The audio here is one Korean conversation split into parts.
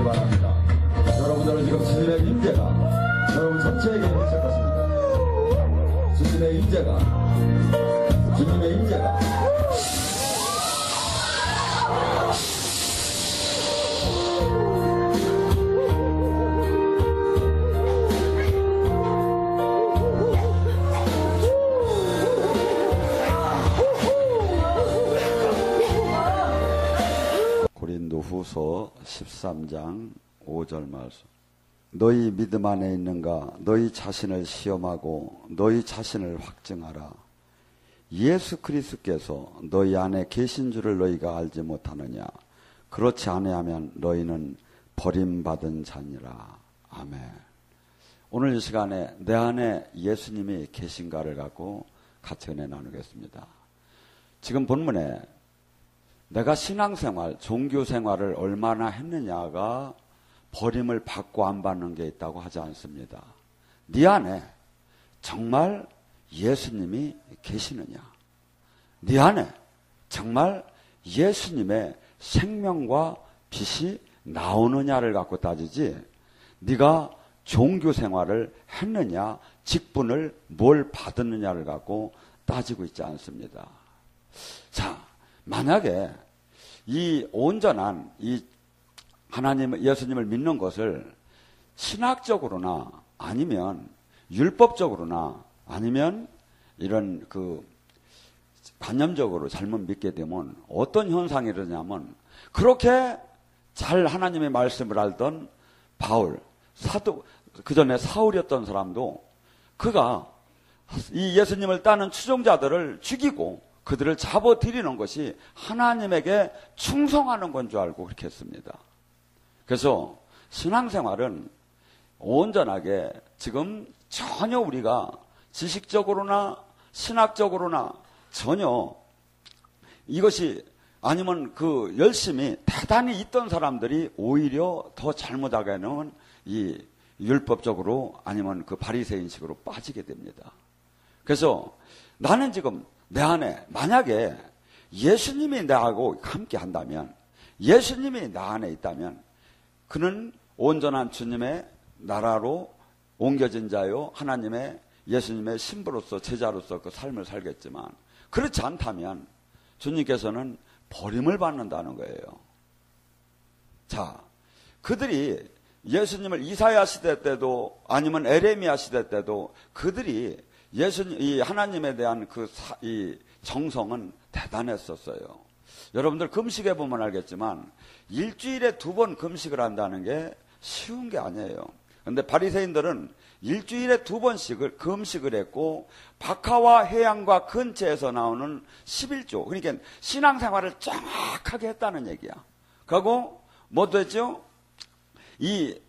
하시기 바랍니다. 여러분들은 지금 주님의 임재가 여러분 전체에게 있을 것입니다. 주님의 임재가 고린도후서 13장 5절 말씀. 너희 믿음 안에 있는가? 너희 자신을 시험하고 너희 자신을 확증하라. 예수 그리스도께서 너희 안에 계신 줄을 너희가 알지 못하느냐? 그렇지 아니하면 너희는 버림받은 자니라. 아멘. 오늘 이 시간에 내 안에 예수님이 계신가를 갖고 같이 은혜 나누겠습니다. 지금 본문에 내가 신앙생활, 종교생활을 얼마나 했느냐가 버림을 받고 안 받는 게 있다고 하지 않습니다. 네 안에 정말 예수님이 계시느냐? 네 안에 정말 예수님의 생명과 빛이 나오느냐를 갖고 따지지, 네가 종교생활을 했느냐, 직분을 뭘 받았느냐를 갖고 따지고 있지 않습니다. 자, 만약에 이 온전한 이 하나님, 예수님을 믿는 것을 신학적으로나 아니면 율법적으로나 아니면 이런 관념적으로 잘못 믿게 되면 어떤 현상이 일어나냐면, 그렇게 잘 하나님의 말씀을 알던 바울, 사도, 그 전에 사울이었던 사람도 그가 이 예수님을 따는 추종자들을 죽이고 그들을 잡아들이는 것이 하나님에게 충성하는 건 줄 알고 그렇게 했습니다. 그래서 신앙생활은 온전하게 지금 전혀 우리가 지식적으로나 신학적으로나 전혀 이것이 아니면 열심히 대단히 있던 사람들이 오히려 더 잘못하게는 이 율법적으로 아니면 바리새인식으로 빠지게 됩니다. 그래서 나는 지금 내 안에 만약에 예수님이 나하고 함께 한다면, 예수님이 나 안에 있다면 그는 온전한 주님의 나라로 옮겨진 자요, 하나님의 예수님의 신부로서 제자로서 그 삶을 살겠지만, 그렇지 않다면 주님께서는 버림을 받는다는 거예요. 자, 그들이 예수님을 이사야 시대 때도 아니면 에레미야 시대 때도 그들이 이 하나님에 대한 이 정성은 대단했었어요. 여러분들 금식해 보면 알겠지만 일주일에 2번 금식을 한다는 게 쉬운 게 아니에요. 그런데 바리새인들은 일주일에 2번씩을 금식을 했고, 박하와 해양과 근처에서 나오는 11조, 그러니까 신앙생활을 정확하게 했다는 얘기야. 그리고 뭐도 했죠? 이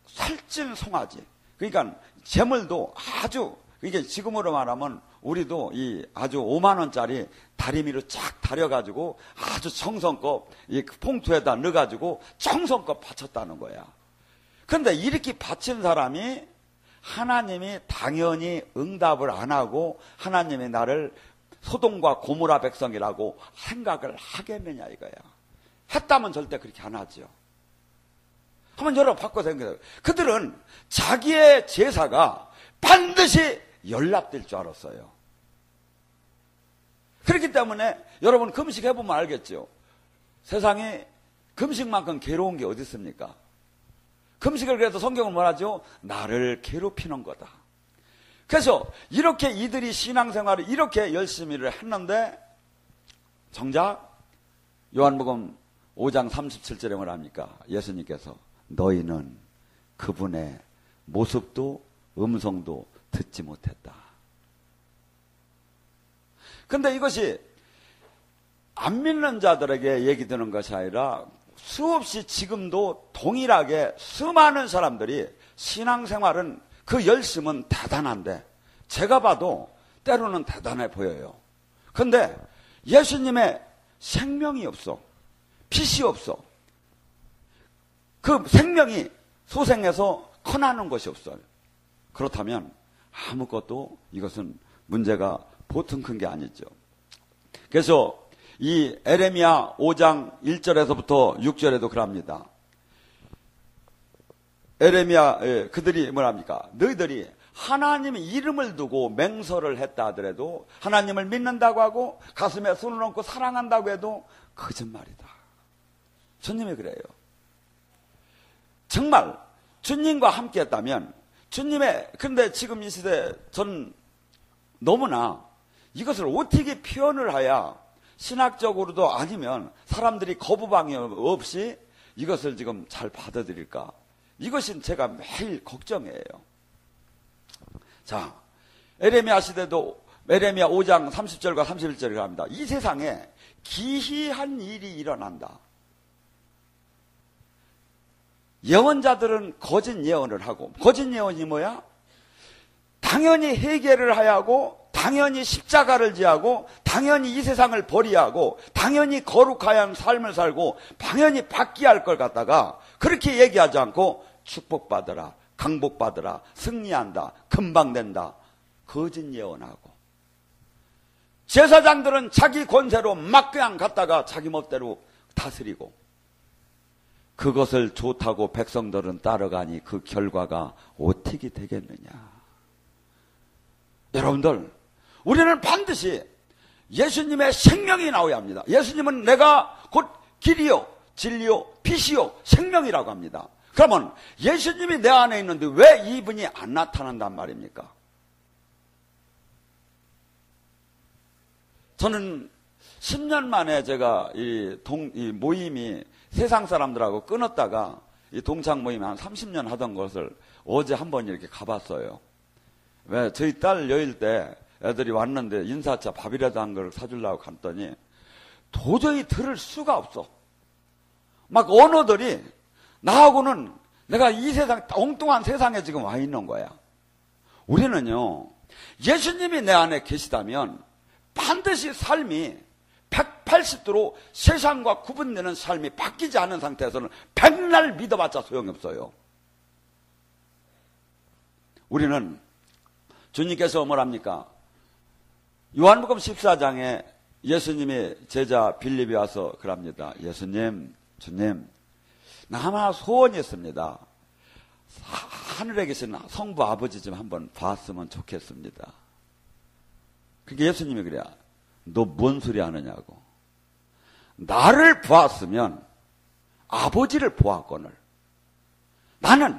살찐 송아지, 그러니까 재물도 아주, 이게 지금으로 말하면 우리도 이 아주 5만 원짜리 다리미로 쫙 다려가지고 아주 정성껏 이 봉투에다 넣어가지고 정성껏 바쳤다는 거야. 그런데 이렇게 바친 사람이 하나님이 당연히 응답을 안 하고 하나님이 나를 소돔과 고모라 백성이라고 생각을 하겠느냐 이거야. 했다면 절대 그렇게 안 하죠. 한번 여러분 바꿔 생각해요. 그들은 자기의 제사가 반드시 연락될 줄 알았어요. 그렇기 때문에 여러분 금식해보면 알겠죠. 세상에 금식만큼 괴로운 게 어디 있습니까? 금식을 그래서 성경은 뭐라죠? 나를 괴롭히는 거다. 그래서 이렇게 이들이 신앙생활을 이렇게 열심히를 했는데, 정작 요한복음 5장 37절에 뭐랍니까? 예수님께서 너희는 그분의 모습도 음성도 듣지 못했다. 근데 이것이 안 믿는 자들에게 얘기 드는 것이 아니라 수없이 지금도 동일하게 수많은 사람들이 신앙생활은 그 열심은 대단한데, 제가 봐도 때로는 대단해 보여요. 근데 예수님의 생명이 없어. 빛이 없어. 그 생명이 소생해서 커나는 것이 없어요. 그렇다면 아무것도 이것은 문제가 보통 큰 게 아니죠. 그래서 이 에레미야 5장 1절에서부터 6절에도 그럽니다. 에레미야, 그들이 뭐랍니까? 너희들이 하나님의 이름을 두고 맹설을 했다 하더라도, 하나님을 믿는다고 하고 가슴에 손을 얹고 사랑한다고 해도 거짓말이다. 주님이 그래요. 정말 주님과 함께 했다면, 그런데 지금 이 시대에 저는 너무나 이것을 어떻게 표현을 해야 신학적으로도 아니면 사람들이 거부방이 없이 이것을 지금 잘 받아들일까? 이것이 제가 매일 걱정이에요. 자, 에레미야 시대도 에레미야 5장 30절과 31절을 합니다. 이 세상에 기이한 일이 일어난다. 예언자들은 거짓 예언을 하고, 거짓 예언이 뭐야? 당연히 회개를 해야 하고, 당연히 십자가를 지하고, 당연히 이 세상을 버리하고, 당연히 거룩하여 하는 삶을 살고, 당연히 받기야 할 걸 갖다가 그렇게 얘기하지 않고 축복받으라, 강복받으라, 승리한다, 금방 된다, 거짓 예언하고, 제사장들은 자기 권세로 막 그냥 갔다가 자기 멋대로 다스리고, 그것을 좋다고 백성들은 따라가니 그 결과가 어떻게 되겠느냐. 여러분들, 우리는 반드시 예수님의 생명이 나와야 합니다. 예수님은 내가 곧 길이요, 진리요, 빛이요, 생명이라고 합니다. 그러면 예수님이 내 안에 있는데 왜 이분이 안 나타난단 말입니까? 저는 10년 만에 제가 이 모임이 세상 사람들하고 끊었다가 이 동창 모임 한 30년 하던 것을 어제 한번 이렇게 가봤어요. 왜 저희 딸 여일 때 애들이 왔는데 인사차 밥이라도 한 걸 사주려고 갔더니 도저히 들을 수가 없어. 막 언어들이 나하고는 내가 이 세상 엉뚱한 세상에 지금 와 있는 거야. 우리는요, 예수님이 내 안에 계시다면 반드시 삶이 180도로 세상과 구분되는 삶이 바뀌지 않은 상태에서는 백날 믿어봤자 소용이 없어요. 우리는 주님께서 뭐랍니까? 요한복음 14장에 예수님의 제자 빌립이 와서 그럽니다. 예수님, 주님, 나 하나 소원이 있습니다. 하늘에 계신 성부 아버지 좀 한번 봤으면 좋겠습니다. 그게 예수님이 그래요. 너 뭔 소리 하느냐고. 나를 보았으면 아버지를 보았거늘. 나는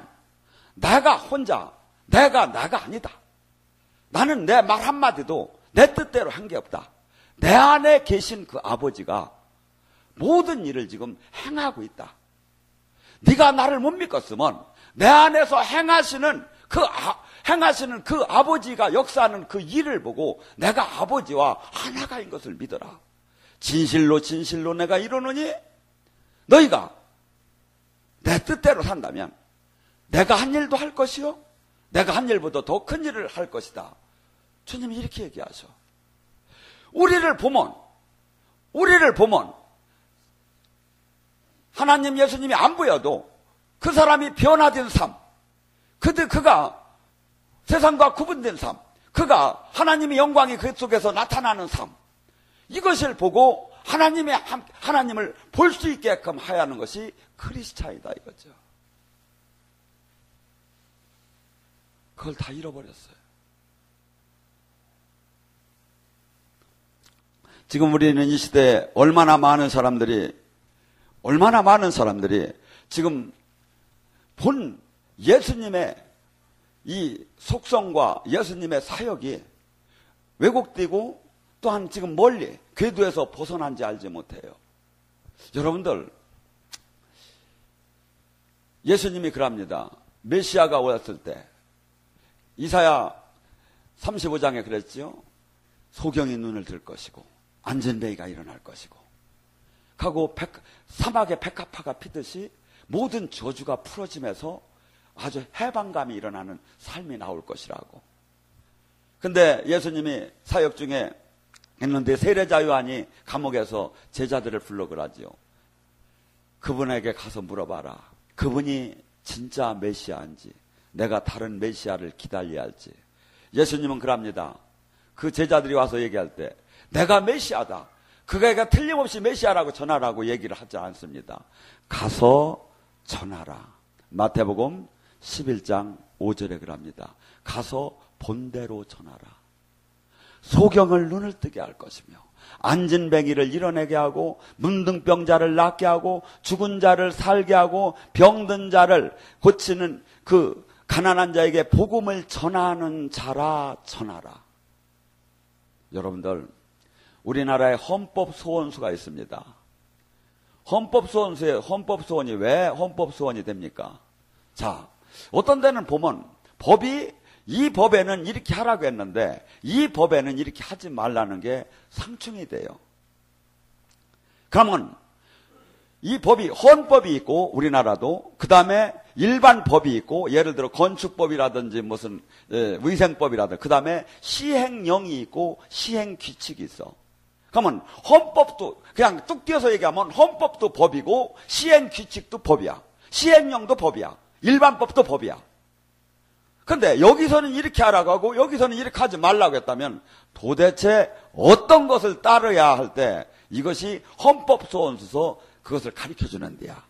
내가 혼자, 내가 아니다. 나는 내 말 한마디도 내 뜻대로 한 게 없다. 내 안에 계신 그 아버지가 모든 일을 지금 행하고 있다. 네가 나를 못 믿겠으면 내 안에서 행하시는 그 아버지가 역사하는 그 일을 보고 내가 아버지와 하나가인 것을 믿어라. 진실로 진실로 내가 이루노니 너희가 내 뜻대로 산다면 내가 한 일도 할 것이요 내가 한 일보다 더 큰 일을 할 것이다. 주님이 이렇게 얘기하셔. 우리를 보면 하나님 예수님이 안 보여도 그 사람이 변화된 삶, 그가 세상과 구분된 삶, 그가 하나님의 영광이 그 속에서 나타나는 삶, 이것을 보고 하나님을 볼 수 있게끔 하야 하는 것이 크리스찬이다 이거죠. 그걸 다 잃어버렸어요. 지금 우리는 이 시대에 얼마나 많은 사람들이 지금 본 예수님의 이 속성과 예수님의 사역이 왜곡되고 또한 지금 멀리 궤도에서 벗어난지 알지 못해요. 여러분들, 예수님이 그럽니다. 메시아가 오셨을 때 이사야 35장에 그랬죠. 소경이 눈을 들 것이고 안전뱅이가 일어날 것이고 하고 사막의 백합화가 피듯이 모든 저주가 풀어지면서 아주 해방감이 일어나는 삶이 나올 것이라고. 근데 예수님이 사역 중에 했는데 세례자 요한이 감옥에서 제자들을 불러 그러지요. 그분에게 가서 물어봐라. 그분이 진짜 메시아인지 내가 다른 메시아를 기다려야 할지. 예수님은 그럽니다. 그 제자들이 와서 얘기할 때 내가 메시아다. 그가 틀림없이 메시아라고 전하라고 얘기를 하지 않습니다. 가서 전하라. 마태복음 11장 5절에 그럽니다. 가서 본대로 전하라. 소경을 눈을 뜨게 할 것이며 앉은 뱅이를 일어나게 하고 문둥병자를 낫게 하고 죽은 자를 살게 하고 병든 자를 고치는 그 가난한 자에게 복음을 전하는 자라 전하라. 여러분들, 우리나라에 헌법소원수가 있습니다. 헌법소원이 왜 헌법소원이 됩니까? 자, 어떤 데는 보면 이 법에는 이렇게 하라고 했는데 이 법에는 이렇게 하지 말라는 게 상충이 돼요. 그러면 이 법이 헌법이 있고 우리나라도 그 다음에 일반 법이 있고 예를 들어 건축법이라든지 무슨 위생법이라든지 그 다음에 시행령이 있고 시행규칙이 있어. 그러면 헌법도 그냥 뚝 띄어서 얘기하면 헌법도 법이고 시행규칙도 법이야. 시행령도 법이야. 일반법도 법이야. 근데 여기서는 이렇게 하라고 하고 여기서는 이렇게 하지 말라고 했다면 도대체 어떤 것을 따르야 할 때 이것이 헌법소원서서 그것을 가르쳐주는 데야.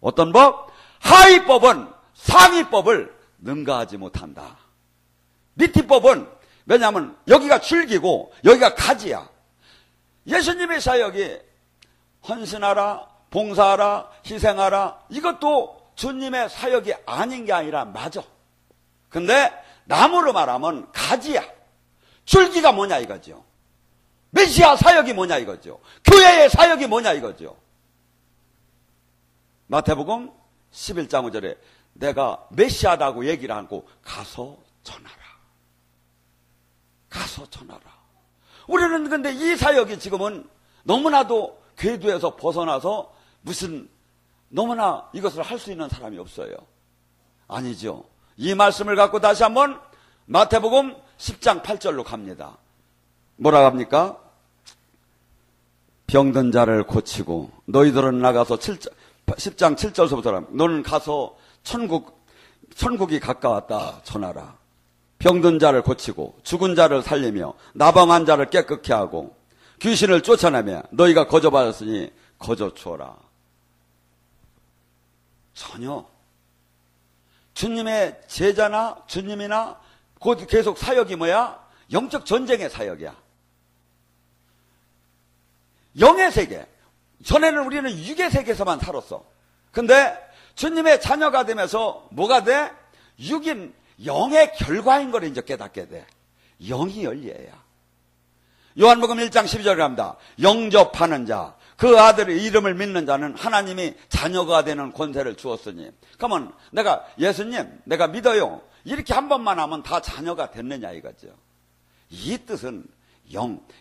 어떤 법? 하위법은 상위법을 능가하지 못한다. 밑이법은 왜냐하면 여기가 줄기고 여기가 가지야. 예수님의 사역이 헌신하라, 봉사하라, 희생하라 이것도 주님의 사역이 아닌 게 아니라 맞아. 근데 나무로 말하면 가지야. 줄기가 뭐냐 이거죠. 메시아 사역이 뭐냐 이거죠. 교회의 사역이 뭐냐 이거죠. 마태복음 11장 5절에 내가 메시아라고 얘기를 하고 가서 전하라. 가서 전하라. 우리는 근데 이 사역이 지금은 너무나도 궤도에서 벗어나서 무슨 너무나 이것을 할 수 있는 사람이 없어요. 아니죠. 이 말씀을 갖고 다시 한번 마태복음 10장 8절로 갑니다. 뭐라고 합니까? 병든 자를 고치고 너희들은 나가서 10장 7절서부터 너는 가서 천국이 가까웠다 전하라. 병든 자를 고치고 죽은 자를 살리며 나방한 자를 깨끗게 하고 귀신을 쫓아내며 너희가 거저받았으니 거저 주어라. 전혀 주님의 제자나 주님이나 곧 계속 사역이 뭐야? 영적 전쟁의 사역이야. 영의 세계. 전에는 우리는 육의 세계에서만 살았어. 근데 주님의 자녀가 되면서 뭐가 돼? 육인 영의 결과인 걸 이제 깨닫게 돼. 영이 열려야. 요한복음 1장 12절에 합니다. 영접하는 자, 그 아들의 이름을 믿는 자는 하나님이 자녀가 되는 권세를 주었으니. 그러면 내가 예수님 내가 믿어요. 이렇게 한 번만 하면 다 자녀가 됐느냐 이거죠. 이 뜻은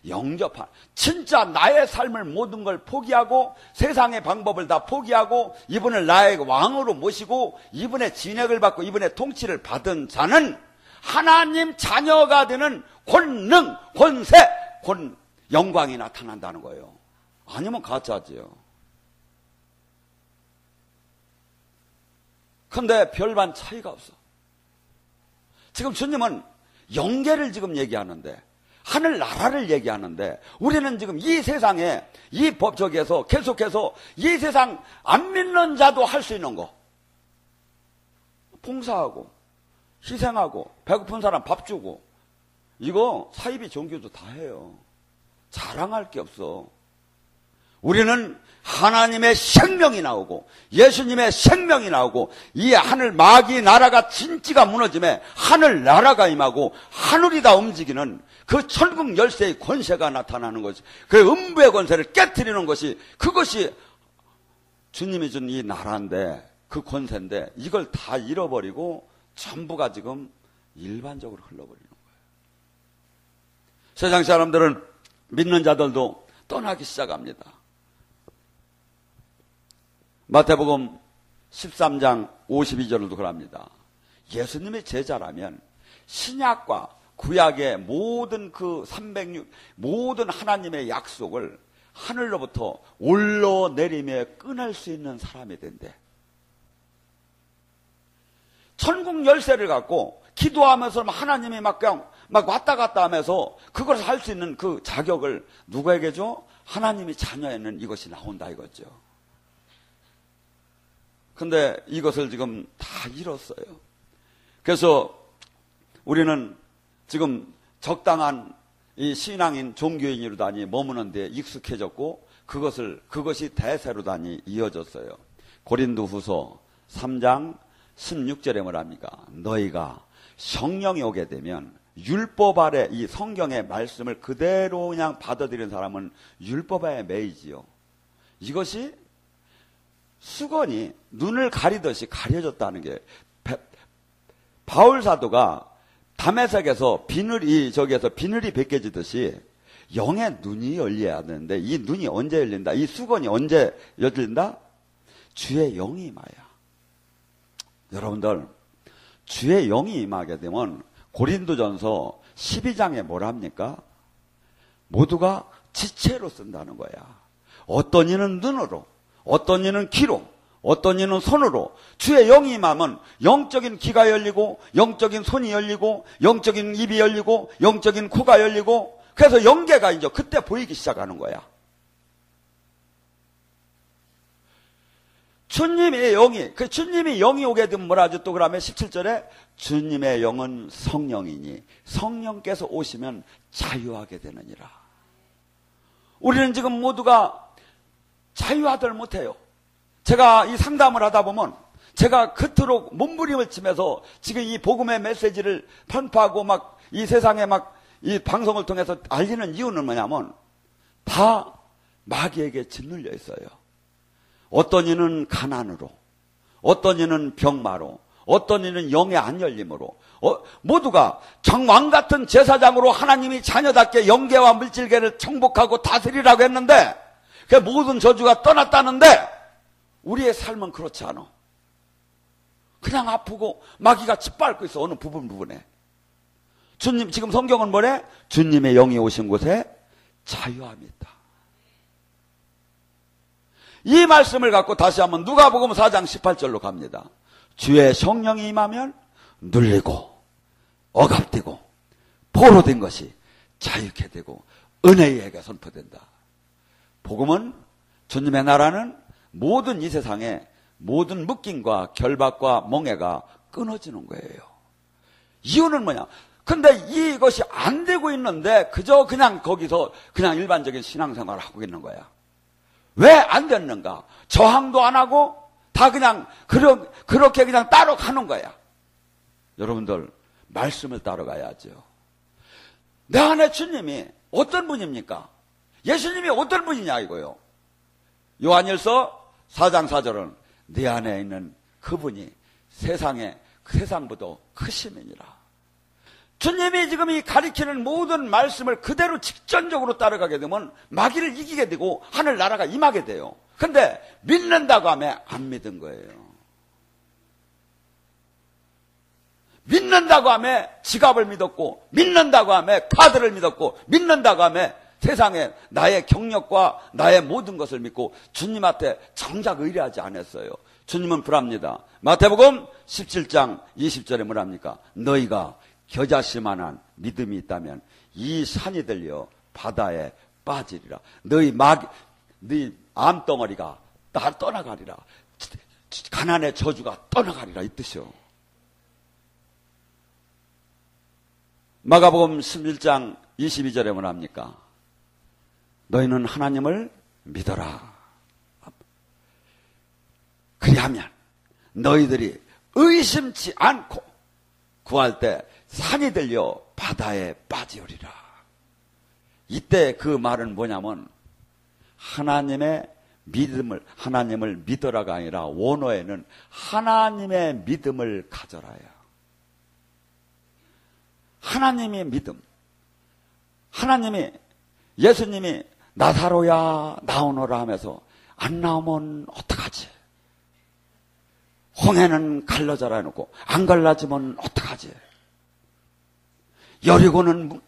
영접한 진짜 나의 삶을 모든 걸 포기하고 세상의 방법을 다 포기하고 이분을 나의 왕으로 모시고 이분의 진액을 받고 이분의 통치를 받은 자는 하나님 자녀가 되는 권능, 권세, 영광이 나타난다는 거예요. 아니면 가짜지요. 근데 별반 차이가 없어. 지금 주님은 영계를 지금 얘기하는데 하늘나라를 얘기하는데 우리는 지금 이 세상에 이 법적에서 계속해서 이 세상 안 믿는 자도 할 수 있는 거 봉사하고 희생하고 배고픈 사람 밥 주고 이거 사이비 종교도 다 해요. 자랑할 게 없어. 우리는 하나님의 생명이 나오고 예수님의 생명이 나오고 이 하늘 마귀 나라가 진지가 무너짐에 하늘 나라가 임하고 하늘이 다 움직이는 그 천국 열쇠의 권세가 나타나는 것이 그 음부의 권세를 깨트리는 것이 그것이 주님이 준 이 나라인데 그 권세인데 이걸 다 잃어버리고 전부가 지금 일반적으로 흘러버리는 거예요. 세상 사람들은 믿는 자들도 떠나기 시작합니다. 마태복음 13장 52절도 그럽니다. 예수님의 제자라면 신약과 구약의 모든 그 306 모든 하나님의 약속을 하늘로부터 올라내리며 끊을 수 있는 사람이 된대. 천국 열쇠를 갖고 기도하면서 하나님이 막 왔다 갔다 하면서 그걸 할 수 있는 그 자격을 누구에게 줘? 하나님이 자녀에는 이것이 나온다 이거죠. 근데 이것을 지금 다 잃었어요. 그래서 우리는 지금 적당한 이 신앙인 종교인으로다니 머무는 데 익숙해졌고 그것이 대세로다니 이어졌어요. 고린도후서 3장 16절에 뭐랍니까? 너희가 성령이 오게 되면 율법 아래 이 성경의 말씀을 그대로 그냥 받아들이는 사람은 율법에 매이지요. 이것이 수건이 눈을 가리듯이 가려졌다는 게 바울 사도가 다메섹에서 비늘이 벗겨지듯이 영의 눈이 열려야 되는데 이 눈이 언제 열린다? 이 수건이 언제 열린다? 주의 영이 임하여. 여러분들 주의 영이 임하게 되면 고린도전서 12장에 뭐랍니까? 모두가 지체로 쓴다는 거야. 어떤 이는 눈으로, 어떤 이는 귀로, 어떤 이는 손으로. 주의 영이 임하면 영적인 귀가 열리고 영적인 손이 열리고 영적인 입이 열리고 영적인 코가 열리고 그래서 영계가 이제 그때 보이기 시작하는 거야. 주님의 영이 오게 되면 뭐라 하죠? 또 그러면 17절에 주님의 영은 성령이니 성령께서 오시면 자유하게 되느니라. 우리는 지금 모두가 자유하들 못해요. 제가 이 상담을 하다 보면 제가 그토록 몸부림을 치면서 지금 이 복음의 메시지를 편파하고 막 이 세상에 막 이 방송을 통해서 알리는 이유는 뭐냐면 다 마귀에게 짓눌려 있어요. 어떤 이는 가난으로, 어떤 이는 병마로, 어떤 이는 영의 안 열림으로, 모두가 정왕 같은 제사장으로 하나님이 자녀답게 영계와 물질계를 정복하고 다스리라고 했는데 그 모든 저주가 떠났다는데 우리의 삶은 그렇지 않아. 그냥 아프고 마귀가 짓밟고 있어. 어느 부분에. 주님, 지금 성경은 뭐래? 주님의 영이 오신 곳에 자유함이 있다. 이 말씀을 갖고 다시 한번 누가복음 4장 18절로 갑니다. 주의 성령이 임하면 눌리고 억압되고 포로된 것이 자유케 되고 은혜에게 선포된다. 복음은 주님의 나라는 모든 이 세상에 모든 묶임과 결박과 멍해가 끊어지는 거예요. 이유는 뭐냐? 근데 이것이 안 되고 있는데 그저 그냥 거기서 그냥 일반적인 신앙생활을 하고 있는 거야. 왜 안 됐는가? 저항도 안 하고 다 그냥 그렇게 그냥 따라가는 거야. 여러분들 말씀을 따라가야죠. 내 안에 주님이 어떤 분입니까? 예수님이 어떤 분이냐 이거요. 요한일서 4장 4절은 네 안에 있는 그분이 세상보다 크심이니라. 주님이 지금 이 가리키는 모든 말씀을 그대로 직전적으로 따라가게 되면 마귀를 이기게 되고 하늘나라가 임하게 돼요. 근데 믿는다고 하면 안 믿은 거예요. 믿는다고 하면 지갑을 믿었고 믿는다고 하면 카드를 믿었고 믿는다고 하면 세상에 나의 경력과 나의 모든 것을 믿고 주님한테 정작 의뢰하지 않았어요. 주님은 불합니다. 마태복음 17장 20절에 뭐랍니까? 너희가 겨자씨만한 믿음이 있다면 이 산이 들려 바다에 빠지리라. 너희 암덩어리가 다 떠나가리라. 가난의 저주가 떠나가리라 이 뜻이요. 마가복음 11장 22절에 뭐랍니까? 너희는 하나님을 믿어라. 그리하면 너희들이 의심치 않고 구할 때 산이 들려 바다에 빠지오리라. 이때 그 말은 뭐냐면 하나님을 믿어라가 아니라 원어에는 하나님의 믿음을 가져라야. 하나님의 믿음. 예수님이 나사로야 나오너라 하면서 안 나오면 어떡하지? 홍해는 갈라져라 해놓고 안 갈라지면 어떡하지? 여리고는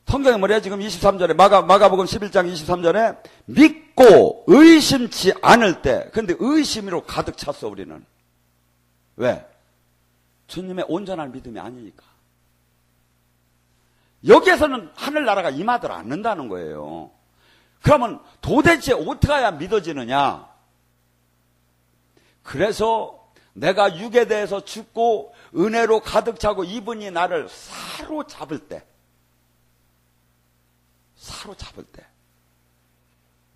성경에 뭐래요? 지금 23절에 마가복음 11장 23절에 믿고 의심치 않을 때 근데 의심으로 가득 찼어 우리는. 왜? 주님의 온전한 믿음이 아니니까. 여기에서는 하늘나라가 임하들 않는다는 거예요. 그러면 도대체 어떻게 해야 믿어지느냐? 그래서 내가 육에 대해서 죽고 은혜로 가득 차고 이분이 나를 사로잡을 때,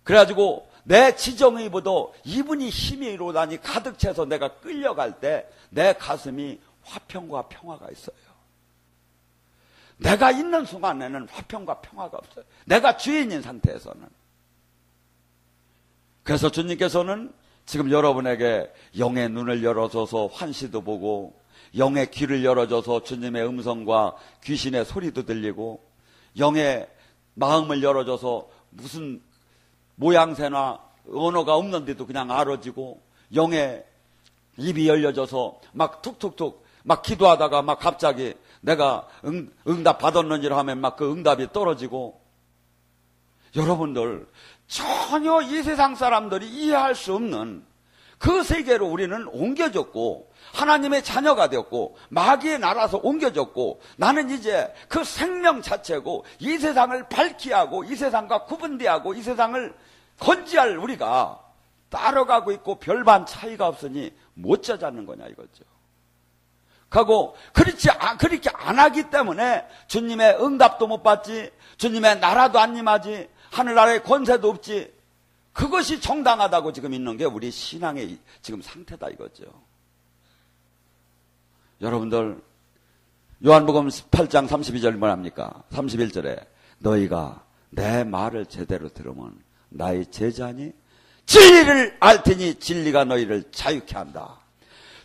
그래가지고 내 지정의보도 이분이 힘이 이로다니 가득 차서 내가 끌려갈 때 내 가슴이 화평과 평화가 있어요. 내가 있는 순간에는 화평과 평화가 없어요. 내가 주인인 상태에서는. 그래서 주님께서는 지금 여러분에게 영의 눈을 열어줘서 환시도 보고, 영의 귀를 열어줘서 주님의 음성과 귀신의 소리도 들리고, 영의 마음을 열어줘서 무슨 모양새나 언어가 없는데도 그냥 알아지고, 영의 입이 열려져서 막 툭툭툭 막 기도하다가 막 갑자기 내가 응답 받았는지를 하면 막 그 응답이 떨어지고. 여러분들, 전혀 이 세상 사람들이 이해할 수 없는 그 세계로 우리는 옮겨졌고, 하나님의 자녀가 되었고, 마귀의 나라에서 옮겨졌고, 나는 이제 그 생명 자체고, 이 세상을 밝히 하고, 이 세상과 구분대하고, 이 세상을 건지할 우리가 따라가고 있고, 별반 차이가 없으니 못 찾아는 거냐 이거죠. 하고 그렇게 안 하기 때문에 주님의 응답도 못 받지, 주님의 나라도 안 임하지, 하늘나라의 권세도 없지. 그것이 정당하다고 지금 있는 게 우리 신앙의 지금 상태다 이거죠. 여러분들, 요한복음 18장 32절 뭐랍니까? 31절에 너희가 내 말을 제대로 들으면 나의 제자니 진리를 알 테니 진리가 너희를 자유케 한다.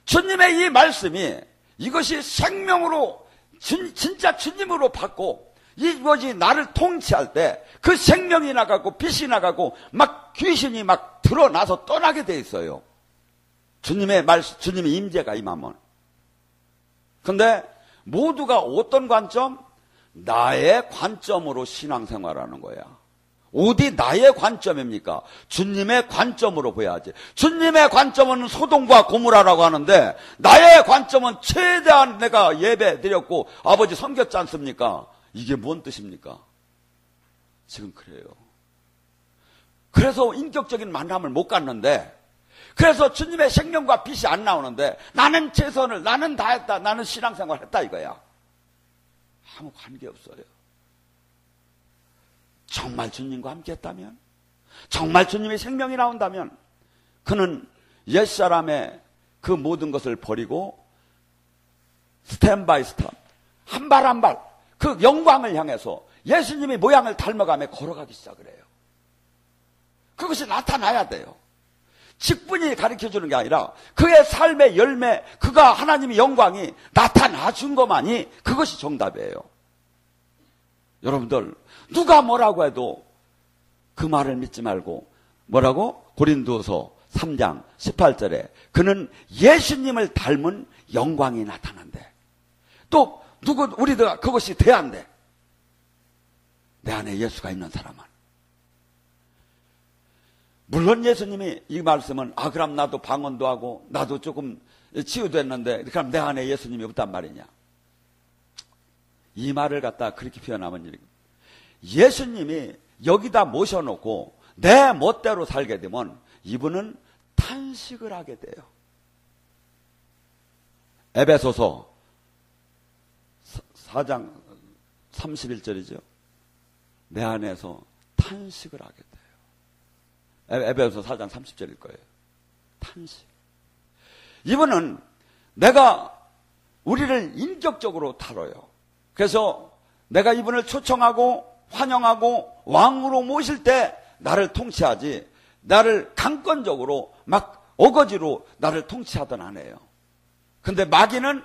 주님의 이 말씀이 이것이 생명으로 진짜 주님으로 받고 이것이 나를 통치할 때 그 생명이 나가고 빛이 나가고 막 귀신이 막 드러나서 떠나게 돼 있어요. 주님의 말씀, 주님의 임재가 임하면. 근데 모두가 어떤 관점? 나의 관점으로 신앙생활하는 거야. 어디 나의 관점입니까? 주님의 관점으로 보야지. 주님의 관점은 소돔과 고모라라고 하는데 나의 관점은 최대한 내가 예배 드렸고 아버지 섬겼지 않습니까? 이게 뭔 뜻입니까? 지금 그래요. 그래서 인격적인 만남을 못 갖는데, 그래서 주님의 생명과 빛이 안 나오는데, 나는 최선을, 나는 다 했다, 나는 신앙생활 했다 이거야. 아무 관계없어요. 정말 주님과 함께 했다면, 정말 주님의 생명이 나온다면, 그는 옛사람의 그 모든 것을 버리고 스텝 바이 스텝, 한 발 한 발 그 영광을 향해서 예수님의 모양을 닮아가며 걸어가기 시작을 해요. 그것이 나타나야 돼요. 직분이 가르쳐주는 게 아니라 그의 삶의 열매, 그가 하나님의 영광이 나타나 준 것만이 그것이 정답이에요. 여러분들, 누가 뭐라고 해도 그 말을 믿지 말고, 뭐라고? 고린도서 3장 18절에 그는 예수님을 닮은 영광이 나타난대. 또 우리가 그것이 돼야 한대. 내 안에 예수가 있는 사람은. 물론 예수님이 이 말씀은 그럼 나도 방언도 하고 나도 조금 치유됐는데 그럼 내 안에 예수님이 없단 말이냐. 이 말을 갖다 그렇게 표현하면 이렇게, 예수님이 여기다 모셔놓고 내 멋대로 살게 되면 이분은 탄식을 하게 돼요. 에베소서 4장 31절이죠. 내 안에서 탄식을 하게 돼요. 에베소서 4장 30절일 거예요. 탄식. 이분은 내가 우리를 인격적으로 다뤄요. 그래서 내가 이분을 초청하고 환영하고 왕으로 모실 때 나를 통치하지, 나를 강권적으로 막 어거지로 나를 통치하던 안 해요. 근데 마귀는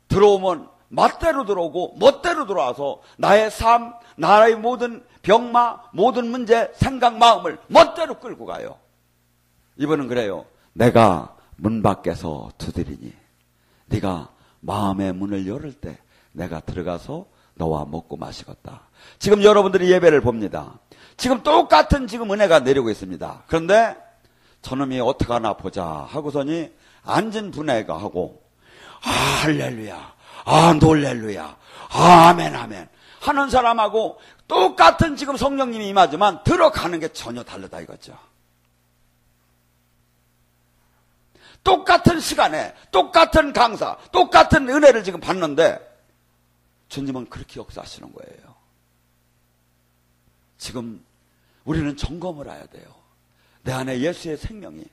들어오면 멋대로 들어오고 멋대로 들어와서 나의 삶, 나의 모든 병마, 모든 문제, 생각, 마음을 멋대로 끌고 가요. 이분은 그래요. 내가 문 밖에서 두드리니 네가 마음의 문을 열을 때 내가 들어가서 너와 먹고 마시겠다. 지금 여러분들이 예배를 봅니다. 지금 똑같은 지금 은혜가 내리고 있습니다. 그런데 저놈이 어떡하나 보자 하고서니 앉은 분야가 하고 할렐루야, 놀렐루야, 아멘 아멘 하는 사람하고 똑같은 지금 성령님이 임하지만 들어가는 게 전혀 다르다 이거죠. 똑같은 시간에 똑같은 강사, 똑같은 은혜를 지금 받는데 주님은 그렇게 역사하시는 거예요. 지금 우리는 점검을 해야 돼요. 내 안에 예수의 생명이,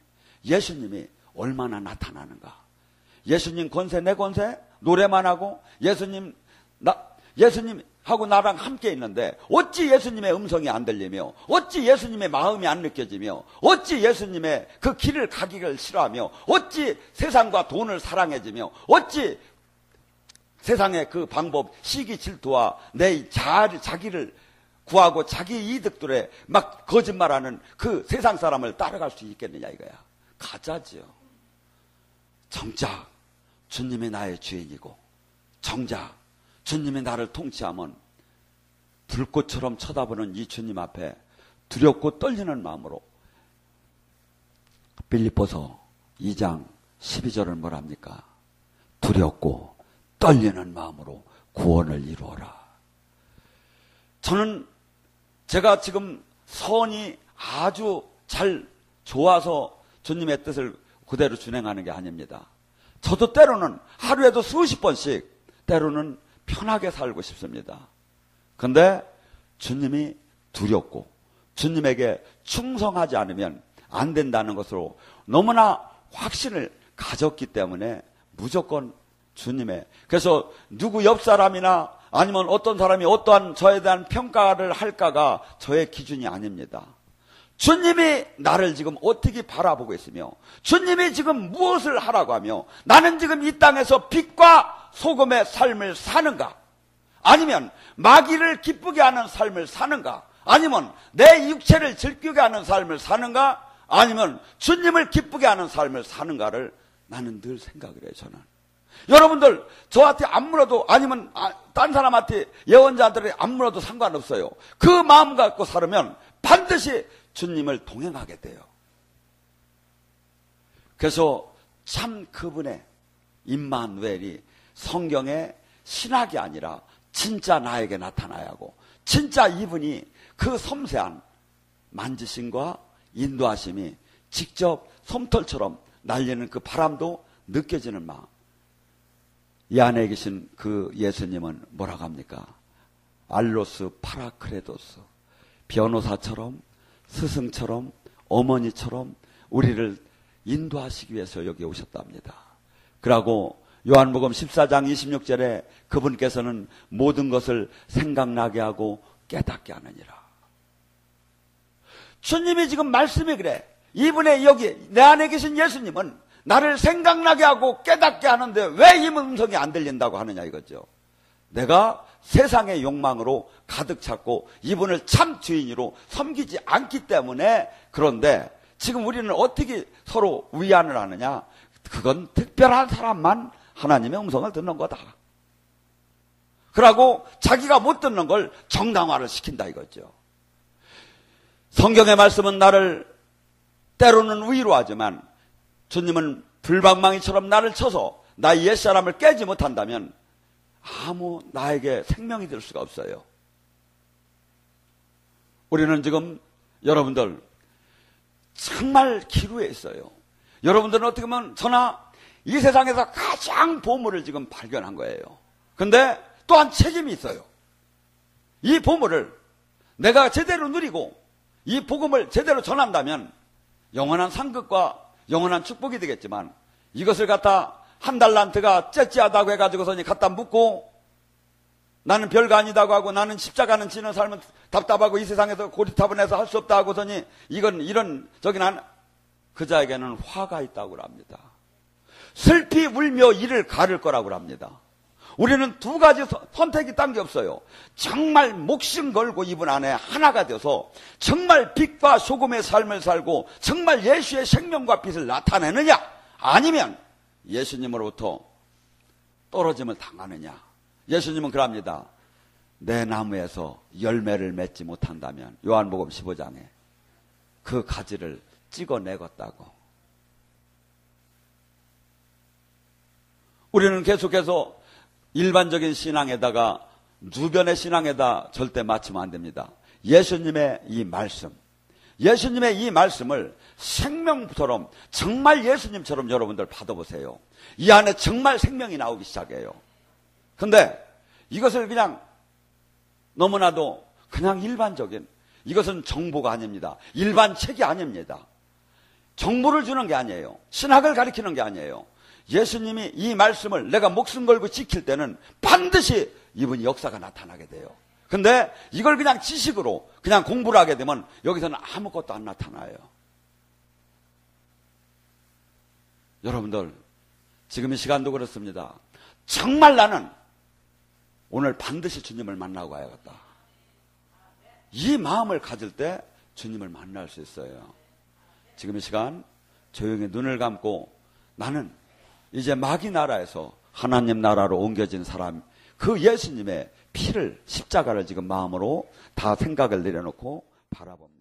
예수님이 얼마나 나타나는가. 예수님 권세, 내 권세, 노래만 하고 예수님하고 나랑 함께 있는데 어찌 예수님의 음성이 안 들리며, 어찌 예수님의 마음이 안 느껴지며, 어찌 예수님의 그 길을 가기를 싫어하며, 어찌 세상과 돈을 사랑해지며, 어찌 세상의 그 방법, 시기 질투와 내 자기를 구하고 자기 이득들에 막 거짓말하는 그 세상 사람을 따라갈 수 있겠느냐 이거야. 가짜지요. 정작 주님이 나의 주인이고, 정작 주님이 나를 통치하면 불꽃처럼 쳐다보는 이 주님 앞에 두렵고 떨리는 마음으로 빌립보서 2장 12절을 뭐랍니까? 두렵고 떨리는 마음으로 구원을 이루어라. 저는 제가 지금 선이 아주 잘 좋아서 주님의 뜻을 그대로 준행하는 게 아닙니다. 저도 때로는 하루에도 수십 번씩 때로는 편하게 살고 싶습니다. 근데 주님이 두렵고 주님에게 충성하지 않으면 안 된다는 것으로 너무나 확신을 가졌기 때문에 무조건 주님의, 그래서 누구 옆 사람이나 아니면 어떤 사람이 어떠한 저에 대한 평가를 할까가 저의 기준이 아닙니다. 주님이 나를 지금 어떻게 바라보고 있으며, 주님이 지금 무엇을 하라고 하며, 나는 지금 이 땅에서 빛과 소금의 삶을 사는가, 아니면 마귀를 기쁘게 하는 삶을 사는가, 아니면 내 육체를 즐기게 하는 삶을 사는가, 아니면 주님을 기쁘게 하는 삶을 사는가를 나는 늘 생각을 해요. 저는 여러분들 저한테 안 물어도, 아니면 딴 사람한테, 예언자들이 안 물어도 상관없어요. 그 마음 갖고 살으면 반드시 주님을 동행하게 돼요. 그래서 참 그분의 임마누엘이 성경의 신학이 아니라 진짜 나에게 나타나야 하고, 진짜 이분이 그 섬세한 만지심과 인도하심이 직접 솜털처럼 날리는 그 바람도 느껴지는 마음. 이 안에 계신 그 예수님은 뭐라고 합니까? 알로스 파라크레도스, 변호사처럼, 스승처럼, 어머니처럼 우리를 인도하시기 위해서 여기 오셨답니다. 그러고 요한복음 14장 26절에 그분께서는 모든 것을 생각나게 하고 깨닫게 하느니라. 주님이 지금 말씀이 그래. 이분의 여기 내 안에 계신 예수님은 나를 생각나게 하고 깨닫게 하는데 왜 이 음성이 안 들린다고 하느냐 이거죠. 내가 세상의 욕망으로 가득 찼고 이분을 참 주인으로 섬기지 않기 때문에. 그런데 지금 우리는 어떻게 서로 위안을 하느냐? 그건 특별한 사람만 하나님의 음성을 듣는 거다. 그러고 자기가 못 듣는 걸 정당화를 시킨다 이거죠. 성경의 말씀은 나를 때로는 위로하지만 주님은 불방망이처럼 나를 쳐서 나의 옛사람을 깨지 못한다면 아무 나에게 생명이 될 수가 없어요. 우리는 지금 여러분들 정말 기루에 있어요. 여러분들은 어떻게 보면 저나 이 세상에서 가장 보물을 지금 발견한 거예요. 근데 또한 책임이 있어요. 이 보물을 내가 제대로 누리고 이 복음을 제대로 전한다면 영원한 상급과 영원한 축복이 되겠지만, 이것을 갖다 한 달란트가 째째하다고 해가지고서 갖다 묻고 나는 별거 아니다고 하고 나는 십자가는 지는 삶은 답답하고 이 세상에서 고리타분해서 할 수 없다 하고서니 이건 이런 저기는 그 자에게는 화가 있다고 합니다. 슬피 울며 이를 가를 거라고 합니다. 우리는 두 가지 선택이 딴 게 없어요. 정말 목숨 걸고 이분 안에 하나가 돼서 정말 빛과 소금의 삶을 살고 정말 예수의 생명과 빛을 나타내느냐, 아니면 예수님으로부터 떨어짐을 당하느냐. 예수님은 그럽니다. 내 나무에서 열매를 맺지 못한다면 요한복음 15장에 그 가지를 찍어내겠다고. 우리는 계속해서 일반적인 신앙에다가 누변의 신앙에다 절대 맞추면 안 됩니다. 예수님의 이 말씀, 예수님의 이 말씀을 생명처럼 정말 예수님처럼 여러분들 받아보세요. 이 안에 정말 생명이 나오기 시작해요. 근데 이것을 그냥 너무나도 그냥 일반적인, 이것은 정보가 아닙니다. 일반 책이 아닙니다. 정보를 주는 게 아니에요. 신학을 가리키는 게 아니에요. 예수님이 이 말씀을 내가 목숨 걸고 지킬 때는 반드시 이분이 역사가 나타나게 돼요. 근데 이걸 그냥 지식으로 그냥 공부를 하게 되면 여기서는 아무것도 안 나타나요. 여러분들, 지금 이 시간도 그렇습니다. 정말 나는 오늘 반드시 주님을 만나고 가야겠다. 이 마음을 가질 때 주님을 만날 수 있어요. 지금 이 시간 조용히 눈을 감고 나는 이제 마귀 나라에서 하나님 나라로 옮겨진 사람, 그 예수님의 피를, 십자가를 지금 마음으로 다 생각을 내려놓고 바라봅니다.